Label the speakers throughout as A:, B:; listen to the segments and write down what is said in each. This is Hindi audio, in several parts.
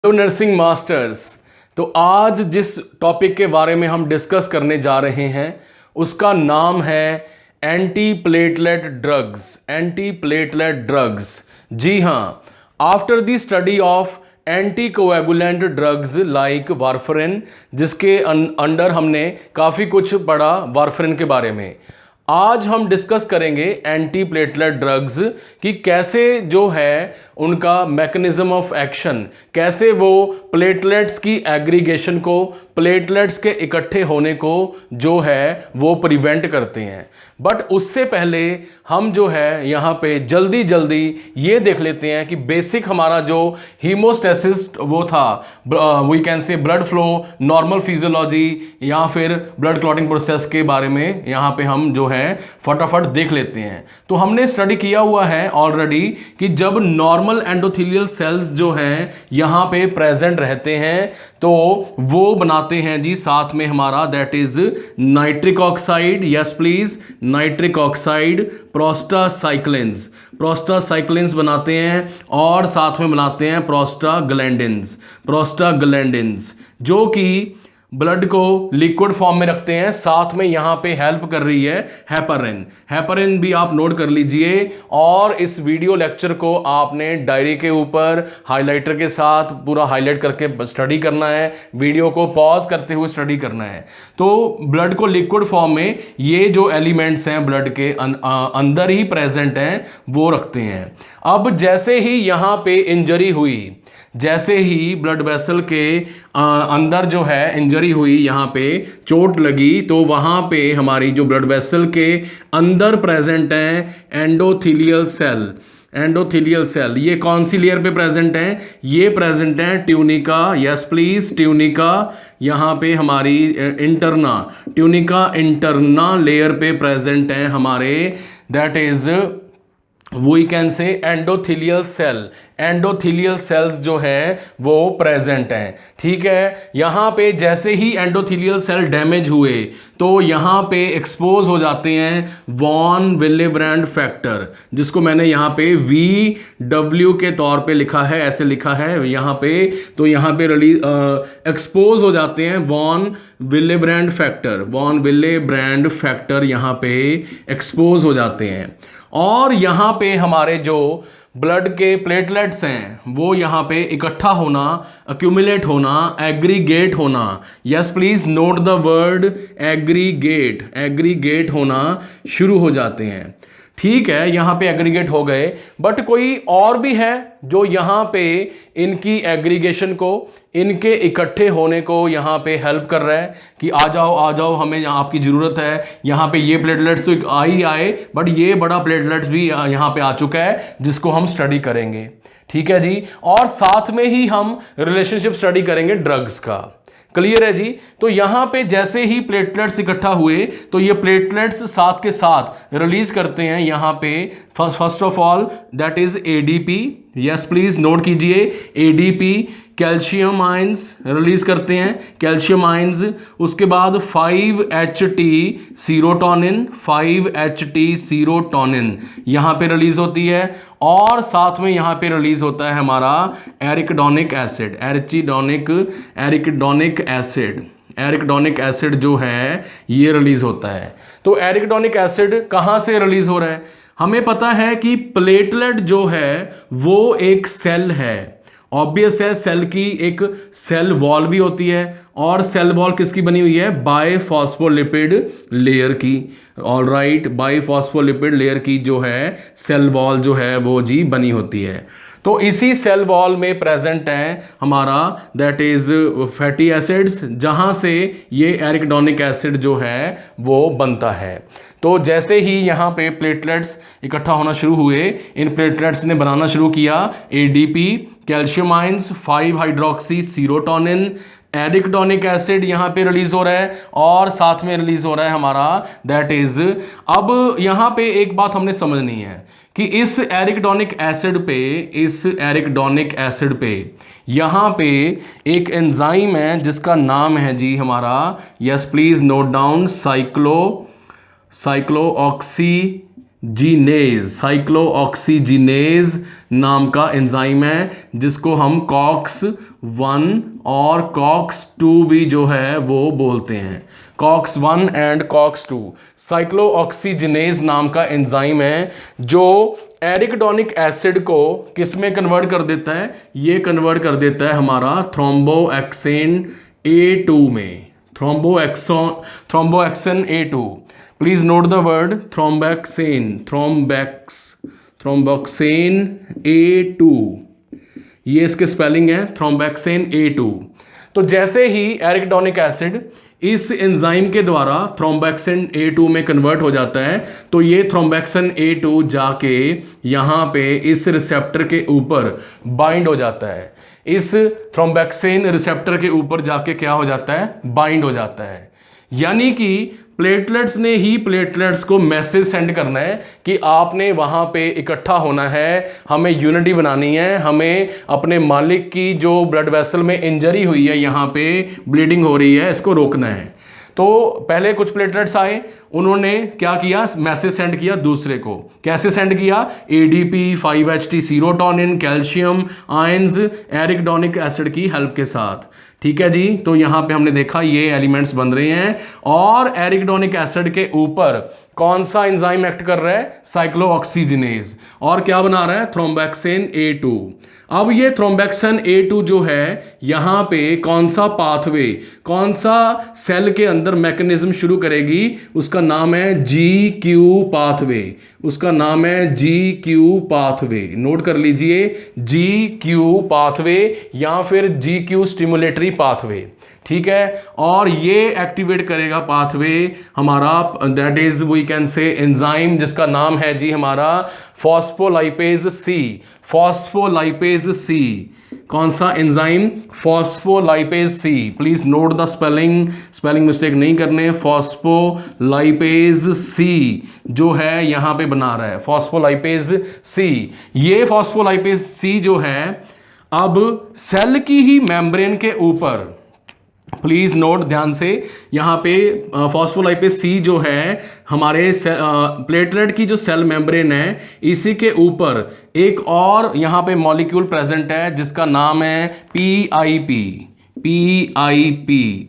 A: Hello nursing masters. तो आज जिस टॉपिक के बारे में हम डिस्कस करने जा रहे हैं उसका नाम है anti platelet drugs. Anti platelet drugs, जी हाँ। After the study of anti coagulant drugs like warfarin, जिसके अंडर हमने काफ़ी कुछ पढ़ा वारफरिन के बारे में, आज हम डिस्कस करेंगे एंटी प्लेटलेट ड्रग्स कि कैसे जो है उनका मैकेनिज्म ऑफ एक्शन, कैसे वो प्लेटलेट्स की एग्रीगेशन को, प्लेटलेट्स के इकट्ठे होने को जो है वो प्रिवेंट करते हैं। बट उससे पहले हम जो है यहाँ पे जल्दी जल्दी ये देख लेते हैं कि बेसिक हमारा जो हीमोस्टेसिस वो था, we can say blood flow, normal physiology या फिर ब्लड क्लॉटिंग प्रोसेस के बारे में यहाँ पे हम जो है फटाफट देख लेते हैं। तो हमने स्टडी किया हुआ है ऑलरेडी कि जब नॉर्मल एंडोथेलियल सेल्स जो हैं यहाँ पे प्रेजेंट रहते हैं तो वो बनाते हैं जी साथ में हमारा that is nitric oxide, yes please, nitric oxide, prostacyclins, prostacyclins बनाते हैं और साथ में बनाते हैं प्रोस्टाग्लैंडिन्स, प्रोस्टाग्लैंडिन्स जो कि ब्लड को लिक्विड फॉर्म में रखते हैं। साथ में यहाँ पे हेल्प कर रही है हेपरिन, हेपरिन भी आप नोट कर लीजिए। और इस वीडियो लेक्चर को आपने डायरी के ऊपर हाइलाइटर के साथ पूरा हाईलाइट करके स्टडी करना है, वीडियो को पॉज करते हुए स्टडी करना है। तो ब्लड को लिक्विड फॉर्म में ये जो एलिमेंट्स हैं ब्लड के अंदर ही प्रेजेंट हैं वो रखते हैं। अब जैसे ही यहाँ पे इंजरी हुई, जैसे ही ब्लड वेसल के अंदर जो है इंजरी हुई, यहाँ पे चोट लगी, तो वहाँ पे हमारी जो ब्लड वेसल के अंदर प्रेजेंट है एंडोथेलियल सेल, एंडोथेलियल सेल। ये कौन सी लेयर पे प्रेजेंट है? ये प्रेजेंट है ट्यूनिका, यस प्लीज, ट्यूनिका। यहाँ पे हमारी इंटरना, ट्यूनिका इंटरना लेयर पे प्रेजेंट है हमारे, that is we can say endothelial cell, endothelial cells जो है वो प्रेजेंट हैं। ठीक है, यहाँ पे जैसे ही एंडोथेलियल सेल डैमेज हुए तो यहाँ पे एक्सपोज हो जाते हैं वॉन विलेब्रेंड फैक्टर, जिसको मैंने यहाँ पे VW के तौर पे लिखा है, ऐसे लिखा है यहाँ पे। तो यहाँ पे एक्सपोज हो जाते हैं वॉन विलेब्रेंड फैक्टर, वॉन विलेब्रेंड फैक्टर यहाँ पे एक्सपोज हो जाते हैं। और यहाँ पे हमारे जो ब्लड के प्लेटलेट्स हैं वो यहाँ पे इकट्ठा होना, अक्यूमुलेट होना, एग्रीगेट होना, yes please note the word aggregate, aggregate होना शुरू हो जाते हैं। ठीक है, यहाँ पे एग्रीगेट हो गए, बट कोई और भी है जो यहाँ पे इनकी एग्रीगेशन को, इनके इकट्ठे होने को यहाँ पे हेल्प कर रहा है कि आ जाओ, हमें यहाँ आपकी ज़रूरत है। यहाँ पे ये प्लेटलेट्स तो आ ही आए, बट ये बड़ा प्लेटलेट्स भी यहाँ पे आ चुका है जिसको हम स्टडी करेंगे। ठीक है जी, और साथ में ही हम रिलेशनशिप स्टडी करेंगे ड्रग्स का। क्लियर है जी। तो यहां पे जैसे ही प्लेटलेट्स इकट्ठा हुए तो ये प्लेटलेट्स साथ के साथ रिलीज करते हैं यहाँ पे first of all that is ADP, yes please note कीजिए, ADP कैल्शियम आयंस रिलीज करते हैं, कैल्शियम आयंस। उसके बाद 5-HT सीरोटोनिन, 5-HT सीरोटोनिन यहाँ पे रिलीज होती है। और साथ में यहाँ पे रिलीज होता है हमारा एरिकडोनिक एसिड, एरिकडोनिक एसिड, एरिकडोनिक एसिड जो है ये रिलीज होता है। तो एरिकडोनिक एसिड कहाँ से रिलीज हो रहा है? हमें पता है कि प्लेटलेट जो है वो एक सेल है, ऑब्वियस है, सेल की एक सेल वॉल भी होती है, और सेल वॉल किसकी बनी हुई है? बाइफॉस्फोलिपिड लेयर की। ऑलराइट, बाइफॉस्फोलिपिड लेयर की जो है सेल वॉल जो है वो जी बनी होती है। तो इसी सेल वॉल में प्रेजेंट है हमारा दैट इज फैटी एसिड्स, जहां से ये एरिकडोनिक एसिड जो है वो बनता है। तो जैसे ही यहाँ पे प्लेटलेट्स इकट्ठा होना शुरू हुए, इन प्लेटलेट्स ने बनाना शुरू किया ADP calcium ions, five hydroxy serotonin, arachidonic acid यहाँ पे रिलीज हो रहा है, और साथ में रिलीज हो रहा है हमारा दैट इज। अब यहाँ पे एक बात हमने समझनी है कि इस एरिकडोनिक एसिड पे, इस एरिकडोनिक एसिड पे यहाँ पे एक एंजाइम है जिसका नाम है जी हमारा, yes please note down, cyclooxygenase, cyclooxygenase नाम का एंजाइम है जिसको हम कॉक्स 1 और कॉक्स 2 भी जो है वो बोलते हैं। कॉक्स 1 एंड कॉक्स 2 साइक्लोऑक्सीजिनेज नाम का एंजाइम है जो एरिकडोनिक एसिड को किस में कन्वर्ट कर देता है? ये कन्वर्ट कर देता है हमारा थ्रोम्बोएक्सेन A2 में, थ्रोम्बोएक्सेन A2। Please note the word thromboxane A2, ये इसके स्पेलिंग है थ्रोम्बोक्सेन A2। तो जैसे ही एरिकडोनिक एसिड इस एंजाइम के द्वारा थ्रोम्बोक्सेन A2 में कन्वर्ट हो जाता है तो ये थ्रोम्बोक्सेन A2 जाके यहाँ पे इस रिसेप्टर के ऊपर बाइंड हो जाता है। इस थ्रोम्बोक्सेन रिसेप्टर के ऊपर जाके क्या हो जाता है? बाइंड हो जाता है। यानी कि प्लेटलेट्स ने ही प्लेटलेट्स को मैसेज सेंड करना है कि आपने वहां पे इकट्ठा होना है, हमें यूनिटी बनानी है, हमें अपने मालिक की जो ब्लड वेसल में इंजरी हुई है, यहाँ पे ब्लीडिंग हो रही है, इसको रोकना है। तो पहले कुछ प्लेटलेट्स आए, उन्होंने क्या किया? मैसेज सेंड किया दूसरे को। कैसे सेंड किया? ADP, 5HT serotonin, calcium ions arachidonic acid की हेल्प के साथ। ठीक है जी। तो यहां पे हमने देखा ये एलिमेंट्स बन रहे हैं और एरिकडोनिक एसिड के ऊपर कौन सा एंजाइम एक्ट कर रहा है? साइक्लोऑक्सीजिनेज। और क्या बना रहा है? Thromboxane A2। अब ये थ्रोम्बोक्सेन A2 जो है यहां पे कौन सा पाथवे, कौन सा सेल के अंदर मैकेनिज्म शुरू करेगी? उसका नाम है GQ पाथवे। उसका नाम है GQ पाथवे। नोट कर लीजिए, GQ पाथवे या फिर GQ स्टिमुलेटरी पाथवे। ठीक है। और ये एक्टिवेट करेगा पाथवे हमारा, that is we can say enzyme जिसका नाम है जी हमारा फॉस्फोलाइपेज सी। Phospholipase C. कौन सा enzyme? Phospholipase C. Please note the spelling mistake नहीं करने। फॉस्फोलाइपेज सी जो है यहां पे बना रहा है फॉस्फोलाइपेज सी। ये फॉस्फोलाइपेज सी जो है अब सेल की ही मेम्ब्रेन के ऊपर, प्लीज नोट ध्यान से, यहां पे फॉस्फोलाइपेज सी जो है हमारे प्लेटलेट की जो सेल मेम्ब्रेन है इसी के ऊपर एक और यहां पे मॉलिक्यूल प्रेजेंट है जिसका नाम है PIP।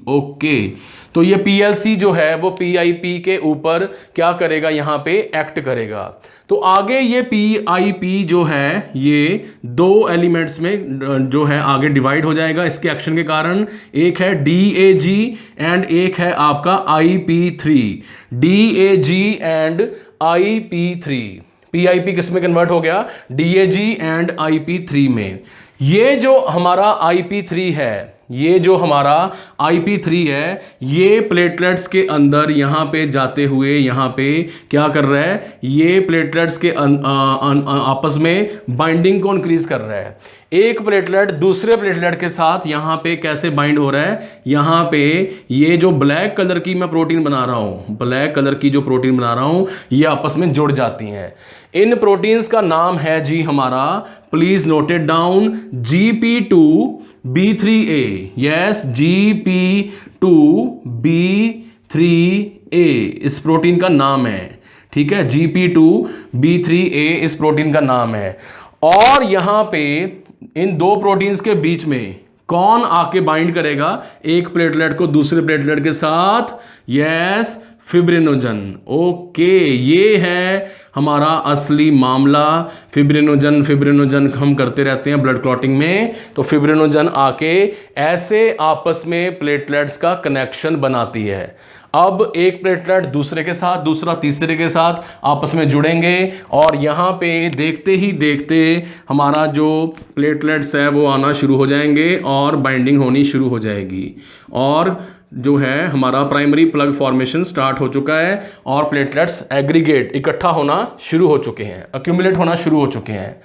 A: ओके। तो ये PLC जो है वो PIP के ऊपर क्या करेगा? यहां पे एक्ट करेगा। तो आगे ये PIP जो है ये दो एलिमेंट्स में जो है आगे डिवाइड हो जाएगा इसके एक्शन के कारण। एक है DAG एंड एक है आपका IP3। DAG and IP3। PIP किस में कन्वर्ट हो गया? DAG एंड IP3 में। ये जो हमारा IP3 है, ये जो हमारा IP3 है, ये प्लेटलेट्स के अंदर यहां पे जाते हुए यहां पे क्या कर रहा है? ये प्लेटलेट्स के आपस में बाइंडिंग को इंक्रीज कर रहा है। एक प्लेटलेट दूसरे प्लेटलेट के साथ यहां पे कैसे बाइंड हो रहा है? यहां पे ये जो ब्लैक कलर की मैं प्रोटीन बना रहा हूं, ब्लैक कलर की जो प्रोटीन बना रहा हूं, ये आपस में जुड़ जाती हैं। इन प्रोटीन्स का नाम है जी हमारा, please note it down, GP2B3A। Yes, GP2B3A इस प्रोटीन का नाम है। ठीक है, GP2B3A इस प्रोटीन का नाम है। और यहां पे इन दो प्रोटीन्स के बीच में कौन आके बाइंड करेगा एक प्लेटलेट को दूसरे प्लेटलेट के साथ? Yes, fibrinogen. ओके, ये है हमारा असली मामला। फिब्रिनोजन हम करते रहते हैं ब्लड क्लॉटिंग में, तो फिब्रिनोजन आके ऐसे आपस में प्लेटलेट्स का कनेक्शन बनाती है। अब एक प्लेटलेट दूसरे के साथ, दूसरा तीसरे के साथ आपस में जुड़ेंगे और यहाँ पे देखते ही देखते हमारा जो प्लेटलेट्स है वो आना शुरू हो जाएंगे और बाइंडिंग होनी शुरू हो जाएगी। और जो है हमारा प्राइमरी प्लग फॉर्मेशन स्टार्ट हो चुका है और प्लेटलेट्स एग्रीगेट इकट्ठा होना शुरू हो चुके हैं, अक्यूमुलेट होना शुरू हो चुके हैं।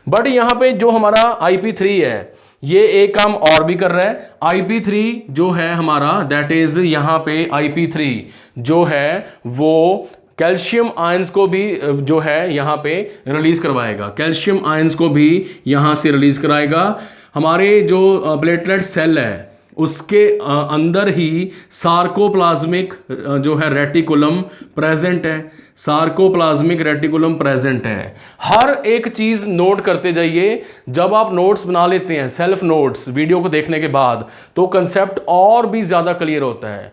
A: बट यहाँ पे जो हमारा IP3 है ये एक काम और भी कर रहा है। IP3 जो है हमारा, दैट इज यहाँ पे IP3 जो है वो कैल्शियम आयंस को भी जो है यहाँ पे रिलीज करवाएगा, कैल्शियम आयंस को भी यहाँ से रिलीज कराएगा। हमारे जो प्लेटलेट सेल है उसके अंदर ही सार्कोप्लाज्मिक जो है रेटिकुलम प्रेजेंट है। सार्कोप्लाज्मिक रेटिकुलम प्रेजेंट है। हर एक चीज नोट करते जाइए। जब आप नोट्स बना लेते हैं, सेल्फ नोट्स वीडियो को देखने के बाद, तो कंसेप्ट और भी ज्यादा क्लियर होता है।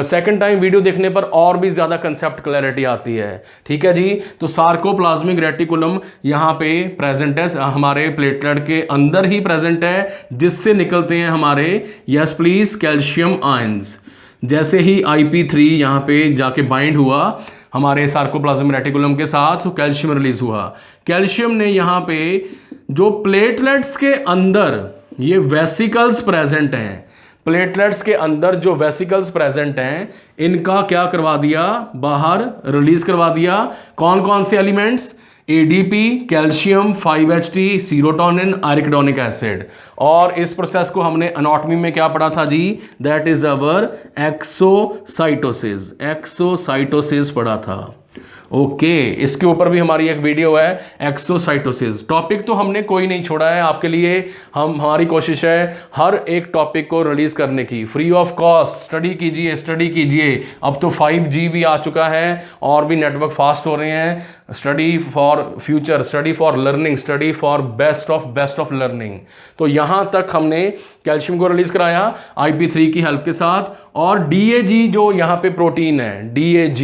A: सेकंड टाइम वीडियो देखने पर और भी ज्यादा कंसेप्ट क्लैरिटी आती है। ठीक है जी। तो सार्कोप्लाज्मिक रेटिकुलम यहाँ पे प्रेजेंट है, हमारे प्लेटलेट के अंदर ही प्रेजेंट है, जिससे निकलते हैं हमारे, यस प्लीज, कैल्शियम आयंस। जैसे ही IP3 यहाँ पे जाके बाइंड हुआ हमारे सार्कोप्लाज्मिक रेटिकुलम के साथ, तो कैल्शियम रिलीज हुआ। कैल्शियम ने यहाँ पे जो प्लेटलेट्स के अंदर ये वेसिकल्स प्रेजेंट हैं, प्लेटलेट्स के अंदर जो वेसिकल्स प्रेजेंट हैं, इनका क्या करवा दिया, बाहर रिलीज करवा दिया। कौन कौन से elements, ADP, calcium, 5HT, serotonin, arachidonic acid. और इस प्रोसेस को हमने एनाटॉमी में क्या पढ़ा था जी, that is our exocytosis, exocytosis पढ़ा था। ओके, इसके ऊपर भी हमारी एक वीडियो है, एक्सोसाइटोसिस। टॉपिक तो हमने कोई नहीं छोड़ा है आपके लिए। हमारी कोशिश है हर एक टॉपिक को रिलीज करने की, फ्री ऑफ कॉस्ट। स्टडी कीजिए, स्टडी कीजिए। अब तो 5G भी आ चुका है और भी नेटवर्क फास्ट हो रहे हैं। Study for future, study for learning, study for best of learning. तो यहां तक हमने कैल्शियम को रिलीज कराया IP3 की हेल्प के साथ। और DAG जो यहाँ पे प्रोटीन है, DAG,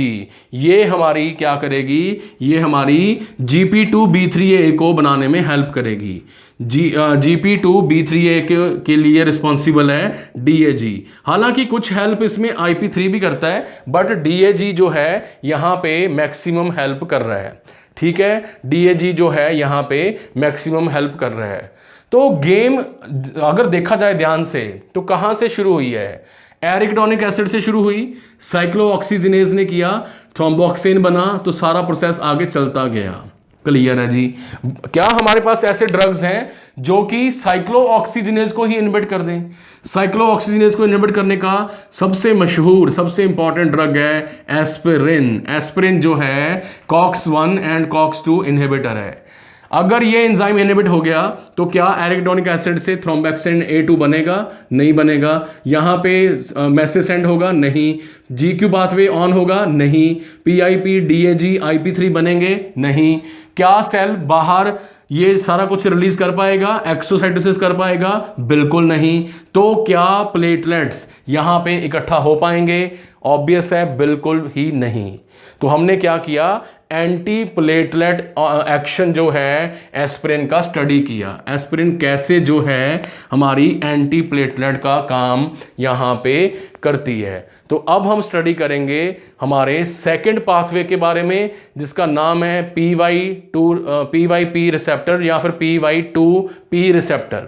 A: ये हमारी क्या करेगी, ये हमारी GP2B3A को बनाने में हेल्प करेगी। GP2B3A के लिए रिस्पॉन्सिबल है DAG। हालांकि कुछ हेल्प इसमें IP3 भी करता है, बट DAG जो है यहाँ पे मैक्सिमम हेल्प कर रहा है। ठीक है, DAG जो है यहाँ पे मैक्सिमम हेल्प कर रहा है। तो गेम अगर देखा जाए ध्यान से, तो कहाँ से शुरू हुई है, एरिकडोनिक एसिड से शुरू हुई, साइक्लोऑक्सीजिनेज ने किया, थ्रोम्बोक्सिन बना, तो सारा प्रोसेस आगे चलता गया। क्लियर है जी। क्या हमारे पास ऐसे ड्रग्स हैं जो कि साइक्लोऑक्सीजिनेज को ही इनहिबिट कर दें? साइक्लोऑक्सीजिनेज को इनहिबिट करने का सबसे मशहूर, सबसे इंपॉर्टेंट ड्रग है एस्पिरिन। एस्पिरिन जो है COX-1 एंड COX-2 इनहिबिटर है। अगर ये एंजाइम इनहिबिट हो गया तो क्या एरिकडोनिक एसिड से थ्रोम्बोक्सिन A2 बनेगा? नहीं बनेगा। यहां पे मैसेज सेंड होगा? नहीं। GQ पाथवे ऑन होगा? नहीं। PIP, DAG, IP3 बनेंगे? नहीं। क्या सेल बाहर ये सारा कुछ रिलीज कर पाएगा, एक्सोसाइटोसिस कर पाएगा? बिल्कुल नहीं। तो क्या प्लेटलेट्स यहां पे इकट्ठा हो पाएंगे? ऑब्वियस है, बिल्कुल ही नहीं। तो हमने क्या किया, एंटी प्लेटलेट एक्शन जो है एस्पिरिन का स्टडी किया। एस्पिरिन कैसे जो है हमारी एंटी प्लेटलेट का काम यहाँ पे करती है। तो अब हम स्टडी करेंगे हमारे सेकंड पाथवे के बारे में, जिसका नाम है PYP रिसेप्टर या फिर PY2P रिसेप्टर।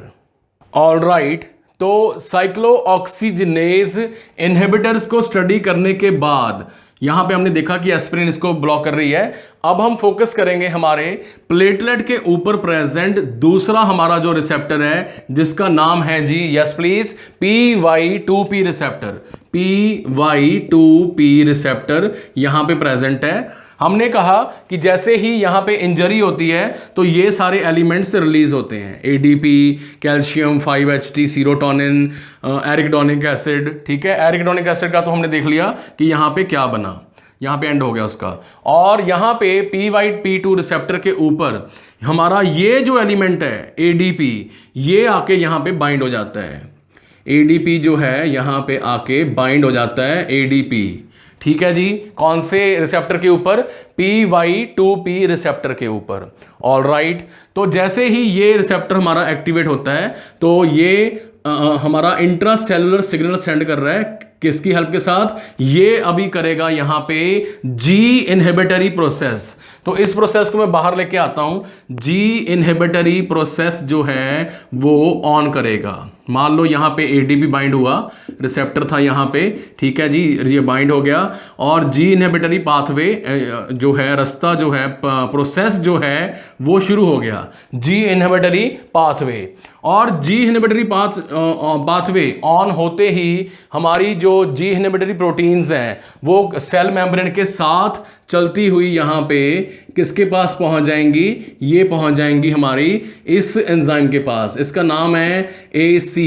A: ऑलराइट, तो साइक्लोऑक्सीजिनेज इनहिबिटर्स को स्टडी करने के बाद यहां पे हमने देखा कि एस्पिरिन इसको ब्लॉक कर रही है। अब हम फोकस करेंगे हमारे प्लेटलेट के ऊपर प्रेजेंट दूसरा हमारा जो रिसेप्टर है, जिसका नाम है जी, yes please, PY2P receptor. PY2P receptor यहां पे प्रेजेंट है। हमने कहा कि जैसे ही यहां पे इंजरी होती है तो ये सारे एलिमेंट्स रिलीज होते हैं, ADP, calcium, 5HT, serotonin, arachidonic acid. ठीक है, एरिकडोनिक एसिड का तो हमने देख लिया कि यहां पे क्या बना, यहां पे एंड हो गया उसका। और यहां पे PYP2 रिसेप्टर के ऊपर हमारा ये जो एलिमेंट है ADP, ये आके यहां पे बाइंड हो जाता है। ADP जो है यहां पे आके बाइंड हो जाता है, ADP। ठीक है जी, कौन से रिसेप्टर के ऊपर? PY2P रिसेप्टर के ऊपर। ऑलराइट, तो जैसे ही ये रिसेप्टर हमारा एक्टिवेट होता है तो ये हमारा इंट्रासेलुलर सिग्नल सेंड कर रहा है, किसकी हेल्प के साथ? ये अभी करेगा यहां पे G इनहिबिटरी प्रोसेस। तो इस प्रोसेस को मैं बाहर लेके आता हूं। G इनहिबिटरी प्रोसेस जो है वो ऑन करेगा। मान लो यहां पे ADP बाइंड हुआ, रिसेप्टर था यहां पे, ठीक है जी, ये बाइंड हो गया और G इनहिबिटरी पाथवे जो है, रास्ता जो है, प्रोसेस जो है वो शुरू हो गया, G इनहिबिटरी पाथवे। और G इनहिबिटरी पाथवे ऑन होते ही हमारी जो जो जी इनहिबिटरी प्रोटीन्स हैं वो सेल मेम्ब्रेन के साथ चलती हुई यहाँ पे किसके पास पहुंच जाएंगी, ये पहुंच जाएंगी हमारी इस एंजाइम के पास। इसका नाम है AC,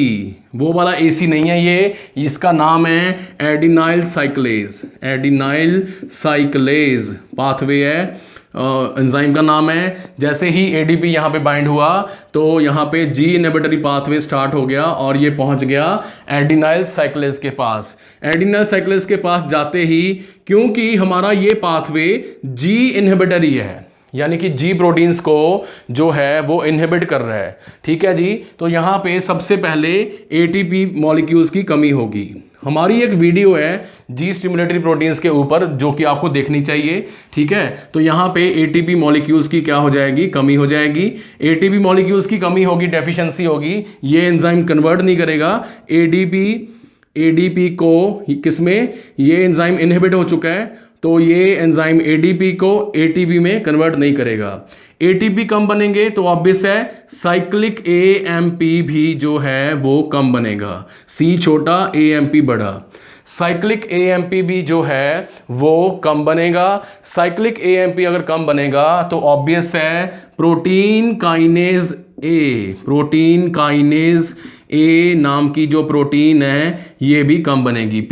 A: वो वाला AC नहीं है ये, इसका नाम है एडिनाइल साइक्लेज। एडिनाइल साइक्लेज पाथवे है, एंजाइम का नाम है। जैसे ही ADP यहाँ पे बाइंड हुआ तो यहाँ पे जी इनहिबिटरी पाथवे स्टार्ट हो गया और ये पहुंच गया एडिनाइल साइक्लेज के पास। एडिनाइल साइक्लेज के पास जाते ही, क्योंकि हमारा ये पाथवे जी इनहिबिटरी है, यानी कि जी प्रोटीन्स को जो है वो इनहिबिट कर रहा है, ठीक है जी, तो यहाँ पे सबसे पहले ATP मॉलिक्यूल्स की कमी होगी। हमारी एक वीडियो है जी स्टिमुलेटरी प्रोटीन्स के ऊपर जो कि आपको देखनी चाहिए, ठीक है। तो यहाँ पे ATP मॉलिक्यूल्स की क्या हो जाएगी, कमी हो जाएगी। ATP मॉलिक्यूल्स की कमी होगी, डेफिशिएंसी होगी, ये एंजाइम कन्वर्ट नहीं करेगा ADP को किसमें, ये एंजाइम इनहिबिट हो चुका है तो ये एंजाइम ADP को ATP में कन्वर्ट नहीं करेगा। ATP कम बनेंगे तो ऑब्वियस है साइक्लिक AMP भी जो है वो कम बनेगा, C छोटा AMP बड़ा। साइक्लिक AMP भी जो है वो कम बनेगा। साइक्लिक AMP अगर कम बनेगा तो ऑब्वियस है प्रोटीन काइनेज A नाम की जो प्रोटीन है ये भी कम बनेगी,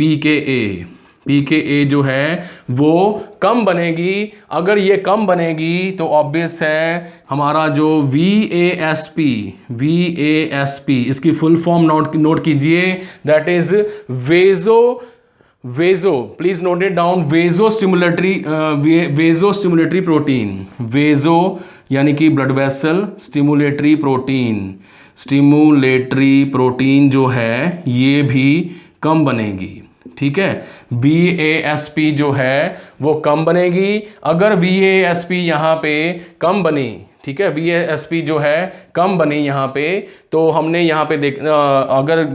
A: PKA जो है वो कम बनेगी। अगर ये कम बनेगी तो ऑब्वियस है हमारा जो VASP, इसकी फुल फॉर्म नोट कीजिए, that is vaso please note it down, vaso stimulatory protein. Vaso यानी कि ब्लड वेसल स्टिमुलेटरी प्रोटीन जो है ये भी कम बनेगी, ठीक है। VASP जो है वो कम बनेगी। अगर VASP यहाँ पे कम बनी, ठीक है, VASP जो है कम बनी यहाँ पे, तो हमने यहाँ पे अगर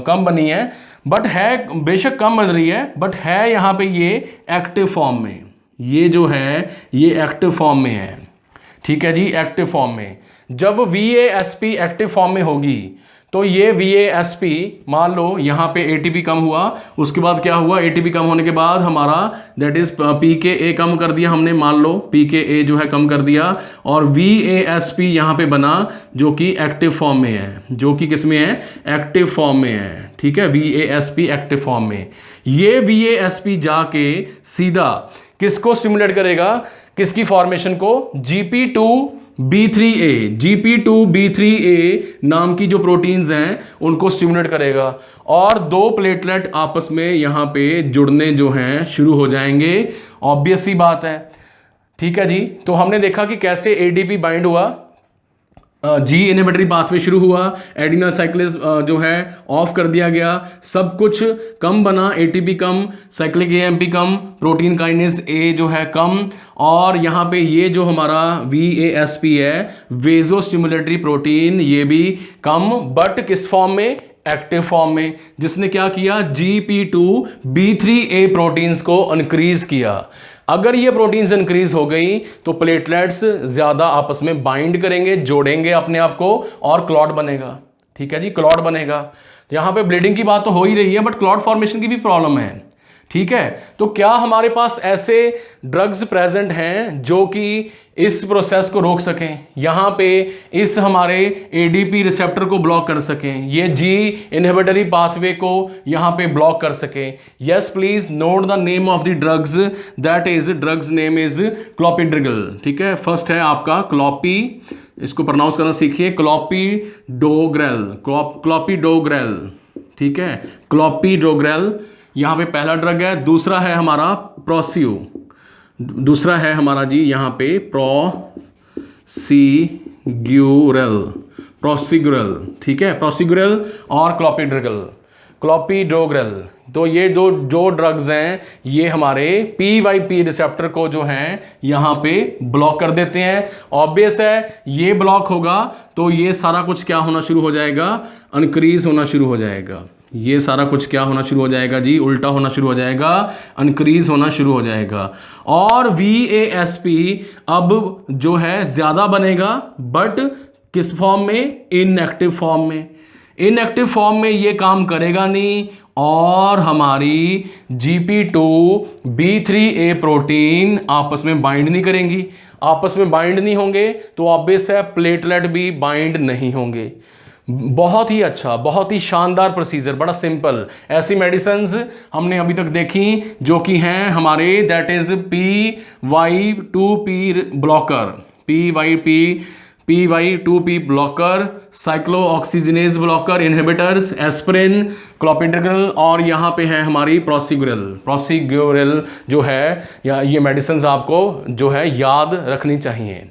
A: कम बनी है, बट है बेशक कम बन रही है, बट है यहाँ पे ये एक्टिव फॉर्म में, ये जो है ये एक्टिव फॉर्म में है, ठीक है जी, एक्टिव फॉर्म में। जब VASP एक्टिव फॉर्म में होगी तो ये VASP, मान लो यहाँ पे ATP कम हुआ, उसके बाद क्या हुआ, ATP कम होने के बाद हमारा दैट इज PKA कम कर दिया हमने, मान लो PKA जो है कम कर दिया, और VASP यहाँ पे बना जो कि एक्टिव फॉर्म में है, जो कि किस में है, एक्टिव फॉर्म में है, ठीक है, VASP एक्टिव फॉर्म में। ये VASP जाके सीधा किसको स्टिमुलेट करेगा, किसकी फॉर्मेशन को, GP2B3A नाम की जो प्रोटीन्स हैं उनको स्टिमुलेट करेगा, और दो प्लेटलेट आपस में यहाँ पे जुड़ने जो हैं शुरू हो जाएंगे। ऑब्वियस सी बात है, ठीक है जी। तो हमने देखा कि कैसे ADP बाइंड हुआ, जी इनहिबिटरी पाथवे शुरू हुआ, एडिनल साइक्लेज जो है ऑफ कर दिया गया, सब कुछ कम बना, ATP come, cyclic AMP come, protein kinase A जो है कम, और यहाँ पे ये जो हमारा VASP है, वेजो स्टिमुलेटरी प्रोटीन, ये भी कम, बट किस फॉर्म में, एक्टिव फॉर्म में, जिसने क्या किया, GP2B3A प्रोटीन्स को इंक्रीज किया। अगर ये प्रोटीन्स इंक्रीज हो गई तो प्लेटलेट्स ज्यादा आपस में बाइंड करेंगे, जोड़ेंगे अपने आप को, और क्लॉट बनेगा, ठीक है जी, क्लॉट बनेगा। यहां पे ब्लीडिंग की बात तो हो ही रही है, बट क्लॉट फॉर्मेशन की भी प्रॉब्लम है, ठीक है। तो क्या हमारे पास ऐसे ड्रग्स प्रेजेंट हैं जो कि इस प्रोसेस को रोक सकें, यहां पे इस हमारे ADP रिसेप्टर को ब्लॉक कर सकें, ये जी इनहिबिटरी पाथवे को यहां पे ब्लॉक कर सकें? Yes please note the name of the drugs, that is drugs name is clopidogrel, ठीक है। फर्स्ट है आपका क्लोपी, इसको प्रोनाउंस करना सीखिए, क्लोपिडोग्रेल, ठीक है, क्लोपिडोग्रेल यहाँ पे पहला ड्रग है। दूसरा है हमारा प्रोसिग्यूरल, दूसरा है हमारा जी यहाँ पे प्रोसिग्यूरल, ठीक है, प्रोसिग्यूरल और क्लोपिडोग्रेल। तो ये जो ड्रग्स हैं ये हमारे PYP रिसेप्टर को जो हैं यहाँ पे ब्लॉक कर देते हैं। ऑब्वियस है ये ब्लॉक होगा तो ये सारा कुछ क्या होना शुरू हो जाएगा, इंक्रीज होना शुरू हो जाएगा। ये सारा कुछ क्या होना शुरू हो जाएगा जी, उल्टा होना शुरू हो जाएगा, इंक्रीज होना शुरू हो जाएगा। और VASP अब जो है ज्यादा बनेगा, बट किस फॉर्म में, इनएक्टिव फॉर्म में। इनएक्टिव फॉर्म में ये काम करेगा नहीं और हमारी GP2B3A प्रोटीन आपस में बाइंड नहीं करेंगी। आपस में बाइंड नहीं होंगे तो ऑब्वियस है प्लेटलेट भी बाइंड नहीं होंगे। बहुत ही अच्छा, बहुत ही शानदार प्रोसीजर, बड़ा सिंपल। ऐसी मेडिसिन्स हमने अभी तक देखी जो कि हैं हमारे, that is PY2P blocker, PY2P blocker, cyclooxygenase blocker inhibitors, aspirin, clopidogrel, और यहाँ पे है हमारी प्रोसीग्यूरिल जो है, या ये मेडिसिन आपको जो है याद रखनी चाहिए।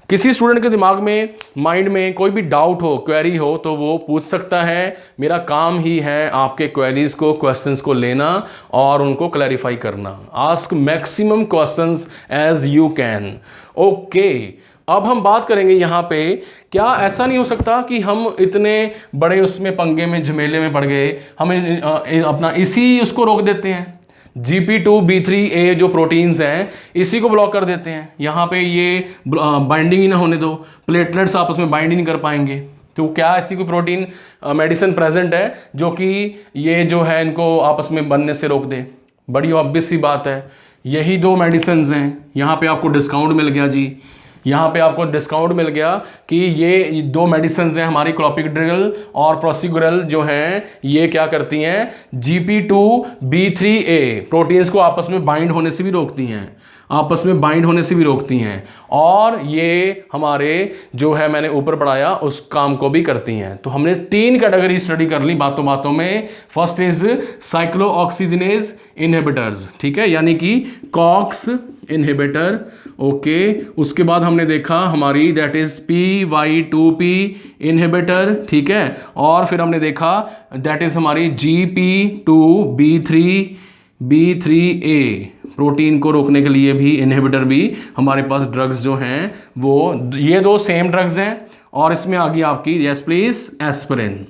A: किसी स्टूडेंट के दिमाग में, माइंड में कोई भी डाउट हो, क्वेरी हो, तो वो पूछ सकता है। मेरा काम ही है आपके क्वेरीज को, क्वेश्चंस को लेना और उनको क्लैरिफाई करना। Ask maximum questions as you can. Okay, अब हम बात करेंगे यहाँ पे, क्या ऐसा नहीं हो सकता कि हम इतने बड़े उसमें पंगे में, झमेले में पड़ गए, हम अपना इसी उसको रोक देते हैं, GP2B3A जो प्रोटीन्स हैं इसी को ब्लॉक कर देते हैं। यहाँ पे ये बाइंडिंग ही ना होने दो, प्लेटलेट्स आपस में बाइंड ही नहीं कर पाएंगे। तो क्या ऐसी कोई प्रोटीन मेडिसिन प्रेजेंट है जो कि ये जो है इनको आपस में बनने से रोक दे? बड़ी ऑब्वियस सी बात है, यही दो मेडिसिन हैं। यहाँ पे आपको डिस्काउंट मिल गया जी, यहाँ पे आपको डिस्काउंट मिल गया कि ये दो मेडिसिन हैं हमारी, क्लोपिडेग्रेल और प्रोसीग्यूरिल, जो हैं ये क्या करती हैं, GP2B3A प्रोटीन्स को आपस में बाइंड होने से भी रोकती हैं, आपस में बाइंड होने से भी रोकती हैं, और ये हमारे जो है मैंने ऊपर पढ़ाया उस काम को भी करती हैं। तो हमने 3 कैटेगरी स्टडी कर ली बातों बातों में। फर्स्ट इज साइक्लोऑक्सीजिनेज इनहिबिटर्स, ठीक है, यानी कि कॉक्स इनहिबिटर। ओके, उसके बाद हमने देखा हमारी दैट इज PY2P इनहिबिटर, ठीक है, और फिर हमने देखा दैट इज हमारी GP2B3A प्रोटीन को रोकने के लिए भी इनहिबिटर भी हमारे पास ड्रग्स जो हैं वो ये दो सेम ड्रग्स हैं। और इसमें आ गई आपकी, यस प्लीज, एस्पिरिन,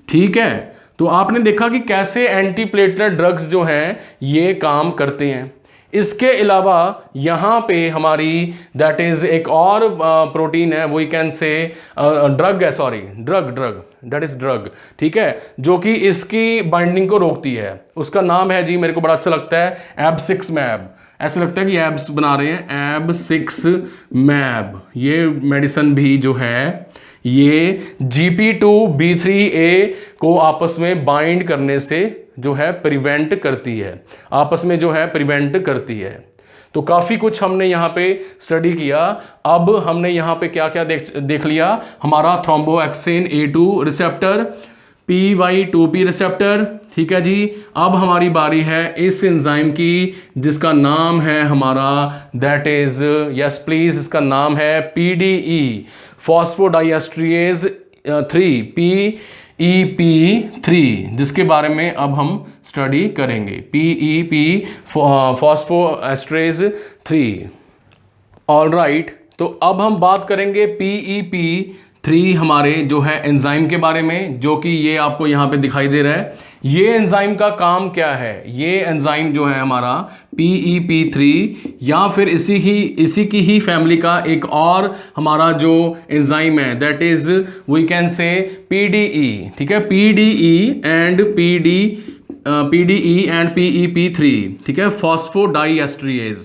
A: ठीक है। तो आपने देखा कि कैसे एंटी प्लेटलेट ड्रग्स जो हैं ये काम करते हैं। इसके अलावा यहाँ पे हमारी दैट इज एक और प्रोटीन है, वी कैन से ड्रग है, sorry drug that is drug, ठीक है, जो कि इसकी बाइंडिंग को रोकती है। उसका नाम है जी, मेरे को बड़ा अच्छा लगता है, एब6मैब। ऐसा लगता है कि एब्स बना रहे हैं, एब6मैब। ये मेडिसिन भी जो है ये GP2B3A को आपस में बाइंड करने से जो है प्रिवेंट करती है, आपस में जो है प्रिवेंट करती है। तो काफ़ी कुछ हमने यहाँ पे स्टडी किया। अब हमने यहाँ पे क्या क्या देख लिया, हमारा थ्रोम्बोएक्सिन A2 रिसेप्टर, PY2P रिसेप्टर, ठीक है जी। अब हमारी बारी है इस एंजाइम की जिसका नाम है हमारा दैट इज, यस प्लीज, इसका नाम है PDE फॉस्फोडाइएस्ट्रिएज 3, PEP3, जिसके बारे में अब हम स्टडी करेंगे, PEP फॉस्फोएस्ट्रेज 3। ऑलराइट, तो अब हम बात करेंगे PEP3 हमारे जो है एंजाइम के बारे में, जो कि ये आपको यहाँ पे दिखाई दे रहा है। ये एंजाइम का काम क्या है, ये एंजाइम जो है हमारा PEP3 या फिर इसी की ही फैमिली का एक और हमारा जो एंजाइम है that is we can say PDE, ठीक है, PDE एंड PEP3, ठीक है, फॉस्फोडाइएस्ट्रिएज।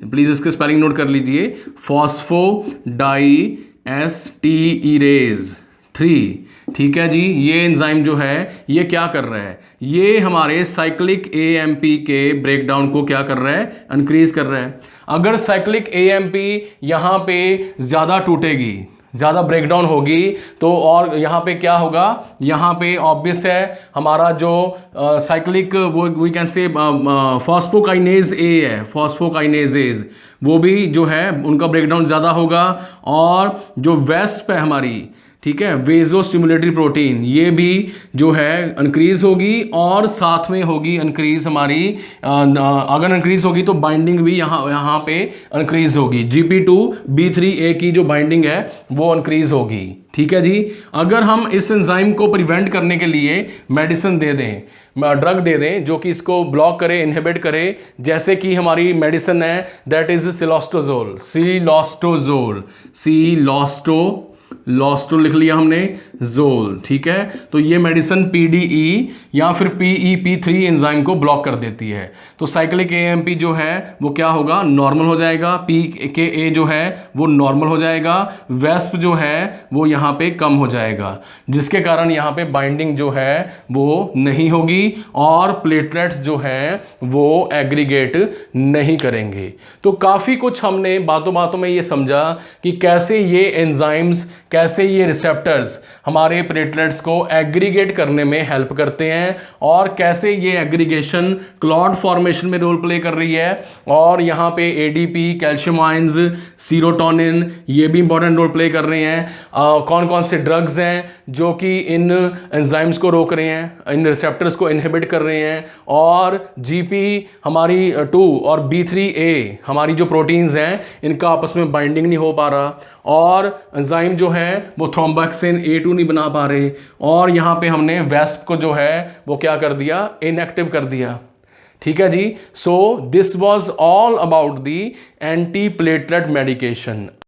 A: प्लीज इसके स्पेलिंग नोट कर लीजिए, फॉस्फोडाइएस्टीरेज 3, ठीक है जी। ये एंजाइम जो है ये क्या कर रहा है, ये हमारे साइक्लिक AMP के ब्रेकडाउन को क्या कर रहा है, इंक्रीज कर रहा है। अगर साइक्लिक AMP यहाँ पे ज़्यादा टूटेगी, ज़्यादा ब्रेकडाउन होगी, तो और यहाँ पे क्या होगा, यहाँ पे ऑब्वियस है हमारा जो साइक्लिक वो we can say phosphokinase A है, फॉस्फोकाइनेजेज, वो भी जो है उनका ब्रेकडाउन ज़्यादा होगा। और जो वेस्प है हमारी, ठीक है, वेजो स्टिमुलेटरी प्रोटीन, ये भी जो है इंक्रीज होगी और साथ में होगी इंक्रीज हमारी, अगर इंक्रीज होगी तो बाइंडिंग भी यहाँ पे इंक्रीज होगी, GP2B3A की जो बाइंडिंग है वो इंक्रीज होगी, ठीक है जी। अगर हम इस एंजाइम को प्रिवेंट करने के लिए मेडिसिन दे दें, ड्रग दे दें जो कि इसको ब्लॉक करे, इनहिबिट करे, जैसे कि हमारी मेडिसिन है दैट इज सिलोस्टोजोल, लॉस्टोल लिख लिया हमने, जोल, ठीक है। तो ये मेडिसिन पीडीई या फिर PEP3 एंजाइम को ब्लॉक कर देती है। तो साइक्लिक AMP जो है वो क्या होगा, नॉर्मल हो जाएगा, PKA जो है वो नॉर्मल हो जाएगा, वेस्प जो है वो यहाँ पे कम हो जाएगा, जिसके कारण यहाँ पे बाइंडिंग जो है वो नहीं होगी और प्लेटलेट्स जो है वो एग्रीगेट नहीं करेंगे। तो काफ़ी कुछ हमने बातों बातों में ये समझा कि कैसे ये एंजाइम्स, कैसे ये रिसेप्टर्स हमारे प्लेटलेट्स को एग्रीगेट करने में हेल्प करते हैं और कैसे ये एग्रीगेशन क्लॉट फॉर्मेशन में रोल प्ले कर रही है। और यहाँ पे ADP, कैल्शियम आयंस, सीरोटोनिन ये भी इंपॉर्टेंट रोल प्ले कर रहे हैं। कौन कौन से ड्रग्स हैं जो कि इन एंजाइम्स को रोक रहे हैं, इन रिसेप्टर्स को इनहिबिट कर रहे हैं। और GP हमारी 2 और B3A हमारी जो प्रोटीन्स हैं इनका आपस में बाइंडिंग नहीं हो पा रहा और एंजाइम जो है वो थ्रोम्बोक्सिन A2 नहीं बना पा रहे। और यहाँ पे हमने वेस्प को जो है वो क्या कर दिया, इनएक्टिव कर दिया। ठीक है जी। So this was all about the anti platelet medication.